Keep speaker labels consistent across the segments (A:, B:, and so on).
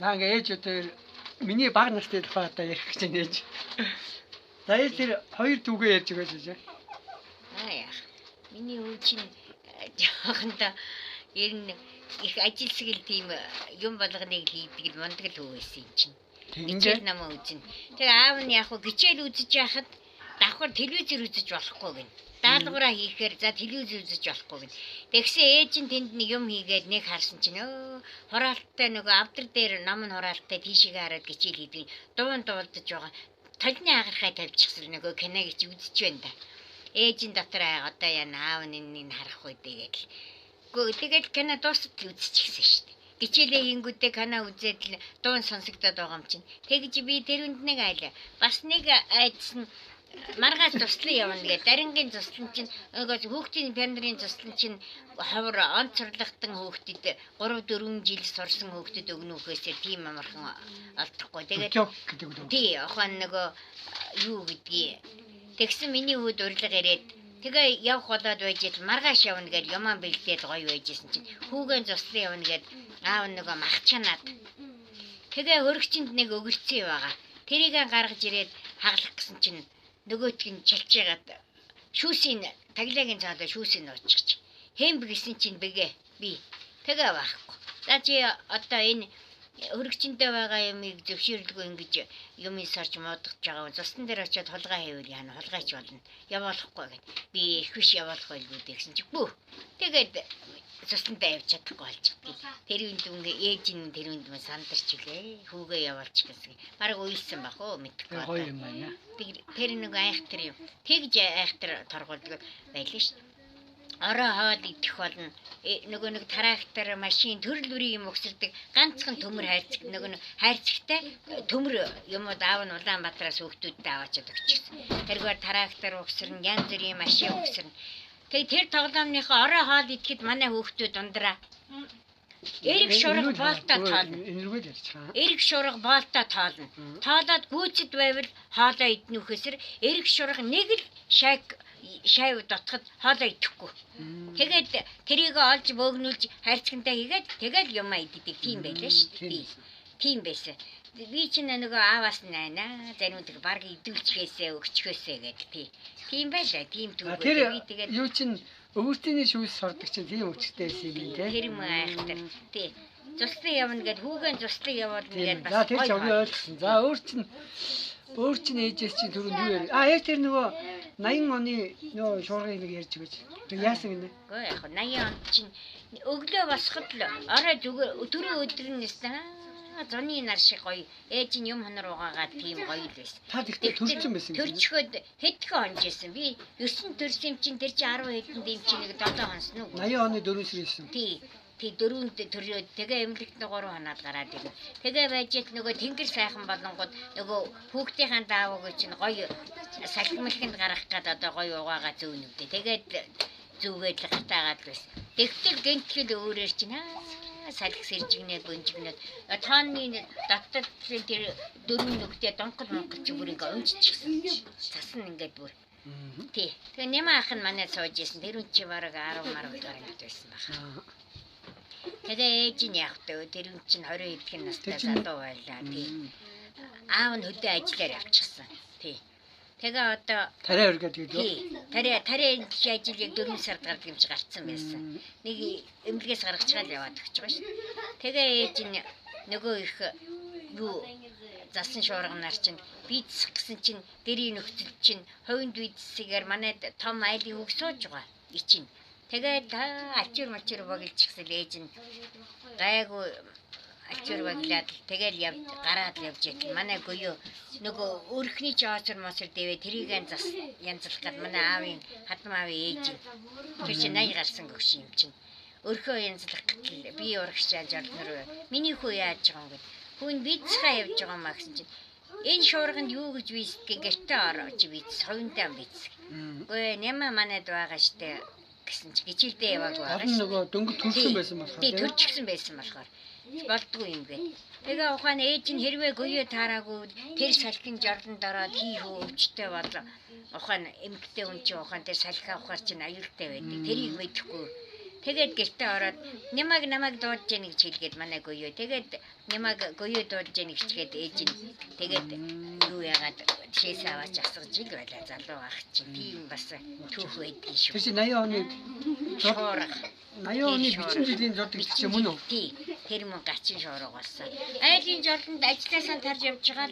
A: Наа ингээ ээжүүдээр миний баг настай тухай одоо ярих гэж байна ээж. За ээж тэр хоёр түүгээ ярьж өгөөч ээж.
B: Яах. Миний хүү чинь жоохондоо ер нь их ажилсгэл тийм юм болгоныг хийдэг л мундаг л хүү байсан юм чинь. Гिचэл намаа үзэн. Тэгээ аав нь яг гिचэл үзэж яхад давхар телевизээр үзэж болохгүй гин. Даалгавраа хийхээр за телевиз үзэж болохгүй гин. Тэгсэн ээж нь тэнд нэг юм хийгээд нэг харсан чинь хураалттай нөгөө авдар дээр ном нь хураалттай тийшээ хараад гिचэл хийдэг. Дуун дуулдаж байгаа. Толны агархай тавьчихсан нөгөө киног чи үзэж байна да. Ээж нь дотор одоо яа аав нь энэ харах үе тэгээд л. Гэхдээ тэгээд кино дуусаад үзчихсэн шүү дээ. Гिचэлээ хийнгүүтээ канаа үзээд л дуун сонсогдоод байгаа юм чинь. Тэгж би тэрүнд нэг айл. Бас нэг айдсан маргааш туслан явна гэдэг. Дарингийн туслан чинь нөгөө хүүхдийн пианрын туслан чинь ховор онцорлогтон хүүхдэд 3-4 жил сурсан хүүхдэд өгнөхөөсөө тийм амархан олдохгүй. Тэгээд тий ухаан нөгөө юу гэдгийг. Тэгсэн миний хүүд урилга ирээд тэгээ явах болоод байж ил маргааш явна гэж юман бэлдээд гоё байжсэн чинь хүүгэн туслан явна гэд аав нөгөө махчанаад. Тэгээ хөрөгчөнд нэг өгөрцөө байгаа. Тэрийг гаргаж ирээд хаглах гэсэн чинь нөгөөтг нь чалж ягаад шүүсийн таглагийн цаадаа шүүсийг нуучих. Хэмб гэсэн чинь бэгээ би тэгээ байхгүй. За чи одоо энэ хөрөгчөндөө байгаа юмыг зөвшөөрлгүй ингэж юм сарж модгож байгаа. Зусан дээр очиод хулгай хийвэл яана хулгайч болно. Явуулахгүй гэд. Би их биш явуулах байлгүй гэсэн чи бүү. Тэгээд зусандаа явж чадахгүй болчихсон. Тэр үнд ингээ ээж нь тэр үнд сандарч үлээ. Хүүгээ явуулчих гэсэн. Бараг уйлсан бах уу мэдхгүй.
A: Гоё юм байна.
B: Тэр нэг айхтар юм. Тэгж айхтар торгуулдаг байлаа шүү. Ороо хоол идэх болно. Нөгөө нэг трактор машин төрөл бүрийн юм өгсөрдөг ганцхан төмөр хайрцаг нөгөө хайрцагтай төмөр юмуд аав нь Улаанбаатараас хүүхдүүдэд аваачаад өгчихсэн. Тэргээр трактор өгсөрн янз бүрийн машин өгсөрн. Тэгээ тэр тоглоомныхоо ороо хоол идэхэд манай хүүхдүүд ундраа. Эрэг шураг боолтой тоолно.
A: Энэргүй ярьж байгаа.
B: Эрэг шураг боолтой тоолно. Тоолоод гүйцэд байвал хоолоо иднүүхээсэр эрэг шураг нэг л шайв дотоход хоолоо идэхгүй. Тэгээд тэрийг олж бөөгнүүлж хайрцагтай хийгээд тэгээд юмаа иддэг тийм байлаа шүү дээ. Тийм байсан. Би чинь нөгөө ааваас найна. Заримудаг баг идүүлчгээсээ өгчгөөсөө гэдэг. Тийм байлаа. Тийм түүгээр би тэгээд
A: юу чинь өвөртний шүүс сордог чинь тийм өчтэй байсан юм тий.
B: Тэр юм айхтар. Тий. Цуслан явна гэд хүүгэн цуслан явуулна гэд бас.
A: За тэр ч ойлгосон. За өөр чинь ээжээс чинь түрүүнд юу яа. Ээж тэр нөгөө 80 оны нөгөө шуургыг нэг ярьж өгөөч. Тэг яасан гинэ?
B: Гэхдээ яг 80 он чинь өглөө босоход л орой зүгээр түрүү өдрнээс зуны нар шиг гоё ээж нь юм хонор угаагаад тийм гоё л байсан.
A: Та тэгтээ төрсөн байсан.
B: Төрчгөөд хэдхэн он жисэн. Би 9 төрсөн юм чинь тэр чинь 10 хэдэн дэм чинь нэг 7 хонсон уу?
A: 80 оны 4 сарсан.
B: Тий. Тий дөрөвд төрөөд тэгээ эмнэлэгт 3 хоноод гараад ирнэ. Тэгээ байж ил нөгөө тэнгэр сайхан болонгод нөгөө хүүхдийн даавууг чинь гоё салхимлхэнд гарах гэдэг одоо гоё угаагаа зөөнөвдөө. Тэгээд зүгээд л гатаагаад байсан. Тэгтэл гэнтгэл өөрөөр чинь салхи сэржигнээд бөнжигнээд тооны доттолын тэр дөрөв нүгтээ донхол монголч бүр ингээ унжчихсан. Цасан ингээд бүр. Тий. Тэгээ нэмээ ах нь манай сууж исэн. Тэр үн чи бараг 10 гаруйд байсан байна. Тэгээ ээж нь явтаа тэр үн чинь 20 эдхэн настай залуу байлаа. Тий. Аав нь хөдөө ажиллаар явчихсан. Тий. Тэгээ одоо
A: тариа өргөд гэдэг.
B: Тий. Тариа ажил яг 4 сард гардаг юм чи гарцсан байсан. Нэг эмнэлгээс гаргачаад яваад өгч байгаа шүү. Тэгээ ээж нь нөгөө их юу засан шуурганаар чинь бийцэх гэсэн чинь гэрийн нөхцөл чинь хувийн бийцсээр манай том айлын үг сууж байгаа. Ичин. Тэгээд ачир мачир боглчихсан ээж нь гайгүй ачир боглаад тэгэл гараад явж ийл. Манай гоёо нөгөө өрхний жоочор мосор дэвэ тэрийг янзлах гээд манай аавын хадам аавын ээж тэр чинь 80 гарсан гөгш юм чинь. Өрхөө янзлах гэтэл би урагшааж орднор миний хүү яаж байгаа юм гээд хүн бийцхаа явж байгаа маа гэсэн чинь энэ шуурганд юу гэж бийцдэг гэртээ орооч бийц хувинтаа бийц. Гүй нэмэ манайд байгаа штэ гэсэн чи гिचэлдээ яваагүй байгаа.
A: Харин нөгөө дөнгөж төрсөн байсан болохоор.
B: Тий төрчихсөн байсан болохоор болдгүй юм гээ. Тэгээ ухаан ээж нь хэрвээ гоёо таараагүй тэр салхин жордонд ороод хийхөө өвчтэй болоо. Ухаан эмгтэй хүн чи ухаан тэр салхи авахар чинь аюултай байдаг. Тэрийг мэдэхгүй Тэгээд гэртээ ороод намайг дуудаж яах гэж хэлгээд манай гоёо. Тэгээд намайг гоёо дуудаж яах гэчгээд ээж нь тэгээд юу яагаад шээс аваач асгаж иг байлаа залуу ах чинь. Тийм бас түүх байдгийн шүү.
A: Тэр чинь 80 оны
B: Шуурга.
A: 80 оны бичин жилийн зурдаг чинь мөн үү?
B: Тий. Тэр мөн гачин шуурга болсон. Айлын жорлонд ажилласаа тарж явж байгаа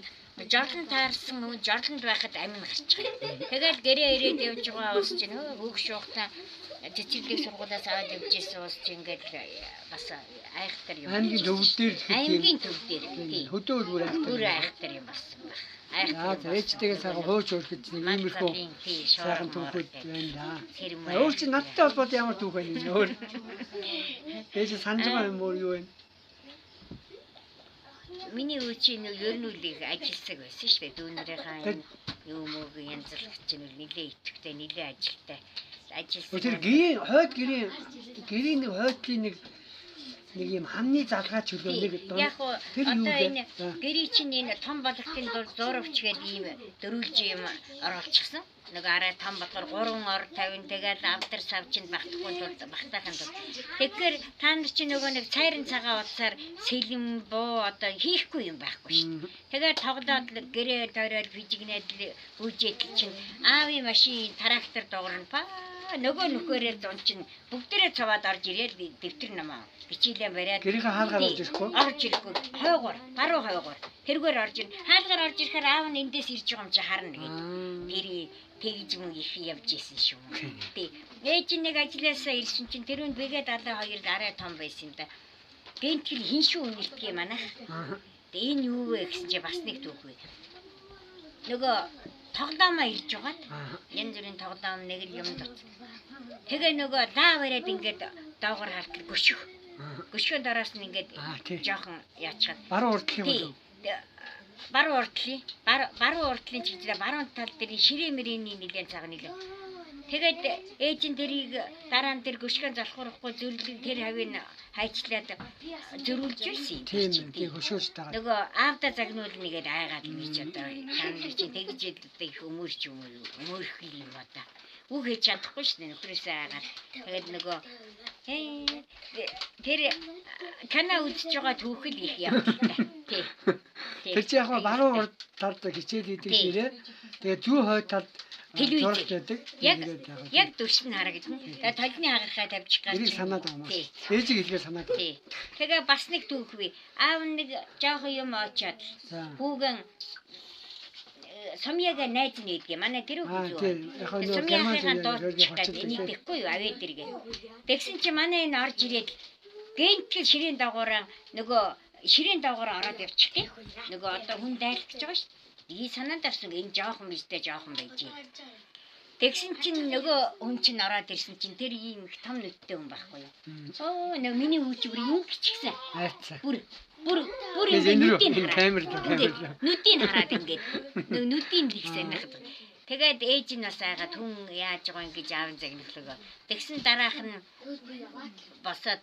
B: жорлон таарсан хүн жорлонд байхад амин гарчих. Тэгээд гэрээ ирээд явж байгаа уус чинь хөөх шуухтаа жижиглэг сургуулиас аваад явж ирсэн уус чинь ингээд бас айхтар юм.
A: Аймгийн төвд дээр
B: Аймгийн төв дээр тий.
A: хөдөө бүр айхтар.
B: Бүр айхтар юм болсон байна.
A: Айхтар. Ээжтэйгээ сайхан хөөж өргөж нэг иймэрхүү сайхан түүхүүд байна да. Өөр чи надтай холбоотой ямар түүх байна вэ? Өөр. Ээж санаж байгаа юм уу юу вэ?
B: Миний өвчин ер нь үл ажилсаг байсан шүү дээ. Дүүнэрийнхаа юу мөг янзлах чинь нилээ итгэвтэй, нилээ ажилтай. Ажилсан.
A: Тэр гэрийн нэг хойдлын нэг юм хамны залгаач хөлөө нэг
B: яг уу одоо энэ гэрий чинь энэ том болгохын зурвч гээд ийм дөрүүлж юм оруулчихсан. Нэг арай том болохоор 3 ор 50 тэгээд авдар савчинд багтахгүй тул багтаахын тул. Тэгэхээр та нар чинь нөгөө нэг цайрын цагаан утсаар сэлэм буу одоо хийхгүй юм байхгүй шүү. Тэгээд тоглоод гэрээ тойроод фижигнээд үүжээд чинь аавын машин трактор дуурна па нөгөө нөхөрөө зун чинь бүгдээрээ цаваад орж ирээд дэвтэр намаа бичээлээ бариад
A: гэрийнхээ хаалгаар орж ирэхгүй.
B: Орж ирэхгүй. Хойгоор, баруун хойгоор. Тэргээр орж ир. Хаалгаар орж ирэхээр аав нь эндээс ирж байгаа юм чи харна гэж. Тэр тэгж мөн их явж исэн шүү. Тий. Ээж нэг ажилласаа ирсэн чинь тэрүүнд бэгээ 72 арай том байсан юм да. Гэнтгэл хин шүү үнэлтгий манайх. Тэгээ энэ юу вэ гэсэн чи бас нэг түүх вэ. Нөгөө тоглоомоо ирж байгаад янз бүрийн тоглоом нэг л юм дут. Тэгээ нөгөө лаа бариад ингээд доогоор халтал гүших. Гүшгэн дараас нь ингээд жоохон яачаад
A: баруун урдлын юм.
B: Баруун урдлын чигдээ баруун тал дээр ширээ мөрийн нэгэн цаг нэлээ. Тэгээд ээж нь тэрийг дараа нь тэр гүшгэн залхуурахгүй зөвлөг тэр хавийг хайчлаад зөрүүлж ирсэн.
A: Тийм хөшөөж байгаа.
B: Нөгөө аавда загнуул нэгээд айгаад гэж одоо тааны чи тэгж их өмөрч юм одоо. Үг хийж чадахгүй шүү дээ нөхрөөсөө айгаад. Тэгээд нөгөө тэр канаа үдчихэж байгаа түүхэл их явдалтай. Тий.
A: Тэр чи яг баруун урд талд хичээл хийдэг ширээ. Тэгээд зүү хойд талд
B: телевиз байдаг. Яг дүрс нь харагдана. Тэгээд толны хагархаа тавьчих гэж.
A: Тэрийг санаад байгаа юм. Ээжийг хэлгээ санаад.
B: Тий. Тэгээ бас нэг түүх бий. Аав нэг жоохон юм очоод хүүгэн Сумьяга найз нь идэх. Манай тэр хүүхд юу. Сумьягийн дуудчих гэж нийтэхгүй юу авээ дэргээ. Тэгсэн чи манай энэ орж ирээд гэнтгэл ширийн дагуураа нөгөө ширийн дагуураа ороод явчих тийм. Нөгөө одоо хүн дайлах гэж байгаа шүү. Ий санаанд авсан энэ жоохон бистэй жоохон байж. Тэгсэн чинь нөгөө хүн чинь ороод ирсэн чинь тэр ийм их том нүдтэй хүн байхгүй юу. Оо нөгөө миний хүүч бүр юм гिचгсэн.
A: Айцаа.
B: Бүр нүдийн
A: камер.
B: Нүдийн хараад ингээд нүдийн л их санахад. Тэгээд ээж нь бас айгаад хүн яаж байгаа юм гэж аавын загнаглаа. Тэгсэн дараах нь босоод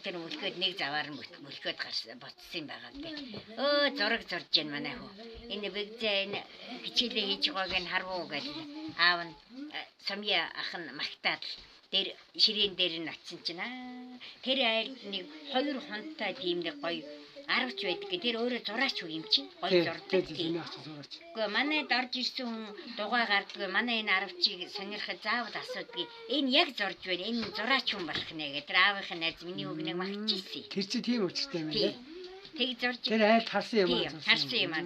B: тэр мөлхөд нэг заваар мөлхөд гарсан ботсон байгаа гэх. Өө зураг зурж гэн манай хөө. Энэ бэгзээ энэ хичээлээ хийж байгааг нь харвуу гэж аав нь Сумья ах нь магтаад тэр ширээн дээр нь очсон чинь тэр айл нэг 2 хонтой тийм нэг гоё аргач байдаг. Тэр өөрөө зураач үг юм чинь гоё зурдаг. Гэхдээ манайд орж ирсэн хүн дугаа гардгүй. Манай энэ арвчийг сонирхож заавал асуудгийг. Энэ яг зурж байна. Энэ зураач хүн болох нэ гэдэг. Тэр аавынхын найз миний үгнийг магтчихсэн.
A: Тэр чи тийм учиртай юм байна.
B: Тэг зурж.
A: Тэр айл харсан юм аа.
B: Харсан юм аа.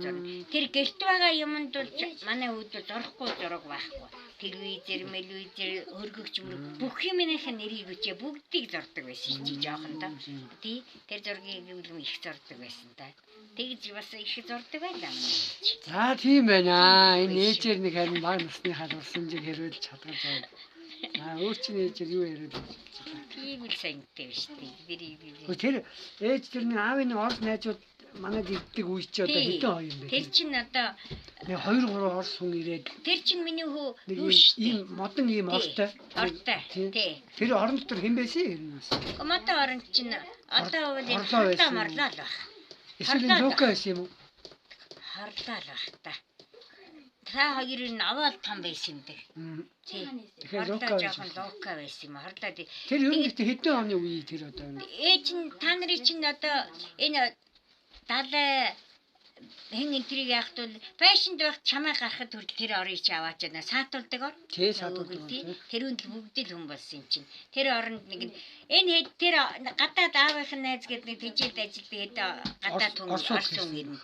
B: Тэр гэрт байгаа юмд бол манай үүд зурхгүй зураг байхгүй. Телевизэр, мэлвизэр, хөргөгч мөр бүх юмнийх нь нэрийг үчээ бүгдийг зурдаг байсан чи жоохондоо. Тий, тэр зургийг үлэм их зурдаг байсан та. Тэгж бас их зурдаг байлаа манай.
A: За тийм байна. Энэ ээжээр нэг харин баг насны халуурсан жиг хэрүүлж чадгаж байна. Өөр чинь ээжээр юу яриад байна?
B: Тийм л сантай биш тий.
A: Тэр ээж тэрний аавын орс найзууд манайд ирдэг үе чи одоо хэдэн хоёр юм бэ?
B: Тэр чинь одоо
A: 2-3 орс хүн ирээд
B: тэр чинь миний хүү
A: ийм модон ийм ортой.
B: Тий.
A: Тэр орон дотор хэн байсан юм?
B: Модон орон чинь одоо бол энэ морлоо л баг.
A: Эсвэл лука байсан юм уу?
B: Хорлоо л баг та. та хоёр нь аваад том байсан юм даа. Тий.
A: Тэгэхээр
B: Хорлоо жоохон лука байсан юм. Хорлоо тий.
A: Тэр ер нь хэдэн оны үе тэр одоо энэ?
B: Чинь та нарын чинь одоо энэ 70 хэн энтрийг яахт бол фэшнд байх чамаа гарахад тэр орыг чи аваач яана саатуулдаг ор.
A: Тий саатуулдаг.
B: Тэр үнд бүгд л хүн болсон юм чинь. Тэр оронд нэг энэ хэд тэр гадаад аавынх нь найз гэдэг нэг тэжээд ажилтдаг гадаад хүн орсон ирнэ.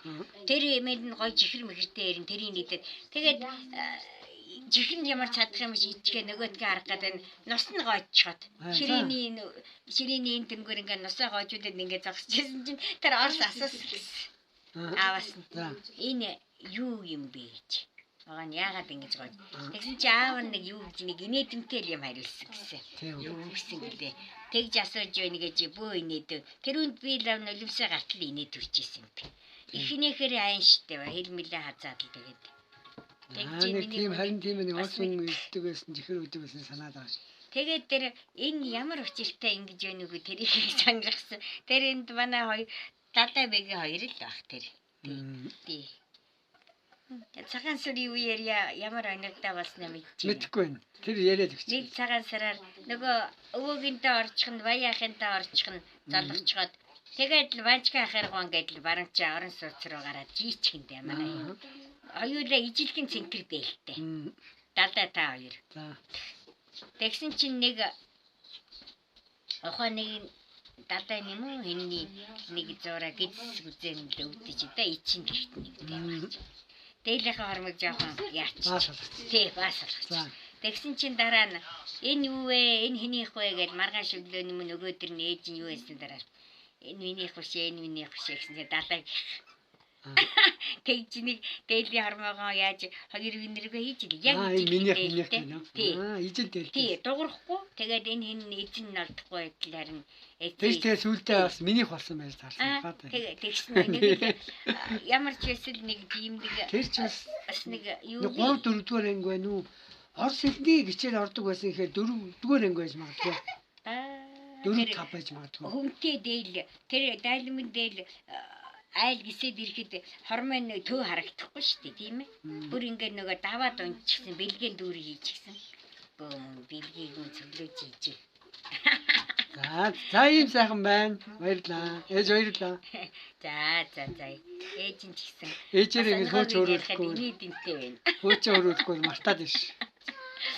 B: Тэр эмээд нь гой жихэр мэгэртэй ирнэ. Тэрийг нийтэд тэгээд жихэн ямар чадах юм шиг ичгээ нөгөөдгөө харах гэдэг нь нус нь гоочход ширээний энэ тэнгэр ингээ нусаа гоочудад ингээ зогсчихсэн чинь тэр орс асуусан. Аавас нь энэ юу юм бэ гэж. Аа яагаад ингэж гоо. Тэгсэн чи аав нэг юу гэж нэг инээдэмтэй юм хариулсан гэсэн. Юу гэсэн гэлээ. Тэгж асууж байна гэж бөө инээд. Тэр үнд би л нулимсаа гартал инээд үрчээсэн юм. Эхнийхэр айн штэ хэлмэлээ хазаад л тэгээд.
A: Нэг тийм харин тийм нэг орсон иддэг байсан жихэр өдөг байсан санаад байгаа ш.
B: Тэгээд тэр энэ ямар учиртай ингэж байна үгүй тэрийг сонгосон. Тэр энд манай хоёр Дадабэгийн хоёр л баг тэр. Тий. Цагаан сарын үеэр ямар оногдоо болсноо мэдчихэв.
A: Мэдхгүй байна. Тэр яриад өгч.
B: Нэг цагаан сараар нөгөө өвөөгөнтэй орчих нь, баяахынтай орчих нь залгочход тэгээд л банчка ахаргуун гэдэл баруун чи орон сууц руу гараад жийчгэндээ манай юм. Хоёулаа ижилхэн цэнхэр дээлтэй. Дадаа та хоёр.
A: За.
B: Тэгсэн чинь нэг охоны дадаа юм уу хинний нэг зураг гидс үзэн л өвдөж да ичин гэрт нэг тавьж. Дээлийнхээ хормог жоохон яач. Тий баасалгач. Тэгсэн чинь дараа нь энэ юу вэ? Энэ хинийх вэ гэж маргааш өглөөний мөн нөгөөдөр нь ээж нь юу байсан дараа. Энэ минийх биш, энэ минийх биш гэсэн дадаа. Тэгж нэг дээлийн хормогоо яаж хоёр винэргээ хийж ил яг
A: минийх байна. Ижил дээр.
B: Тий дуурахгүй. Тэгээд энэ хин эзэн нь олдохгүй байдлаар нь
A: тэгтээ сүултээ бас минийх болсон байж таарсан.
B: Тэгсэн нэг ямар ч хэсэл нэг тиймдэг.
A: Тэр ч бас
B: нэг юу
A: 3 4-р анги байна уу? Орос хэлний гिचээр ордог байсан гэхээр 4-р анги байж магадгүй. 4-5 байж магадгүй. Хүнтэй
B: дээл тэр дайлмын дээл айл гисэд ирэхэд хормын төв харагдахгүй шүү дээ тийм ээ. Бүр ингээд нөгөө даваад унчихсан бэлгийн дүүрийг хийчихсэн. Бөөм бэлгийг нь цэглэж хийж.
A: За ийм сайхан байна. Баярлаа. Ээж баярлаа.
B: За. Ээж нь ч гэсэн.
A: Ээжээр ингэ хөөч өөрөхгүй.
B: Миний дэмтэй байна.
A: Хөөч өөрөхгүй мартаад биш.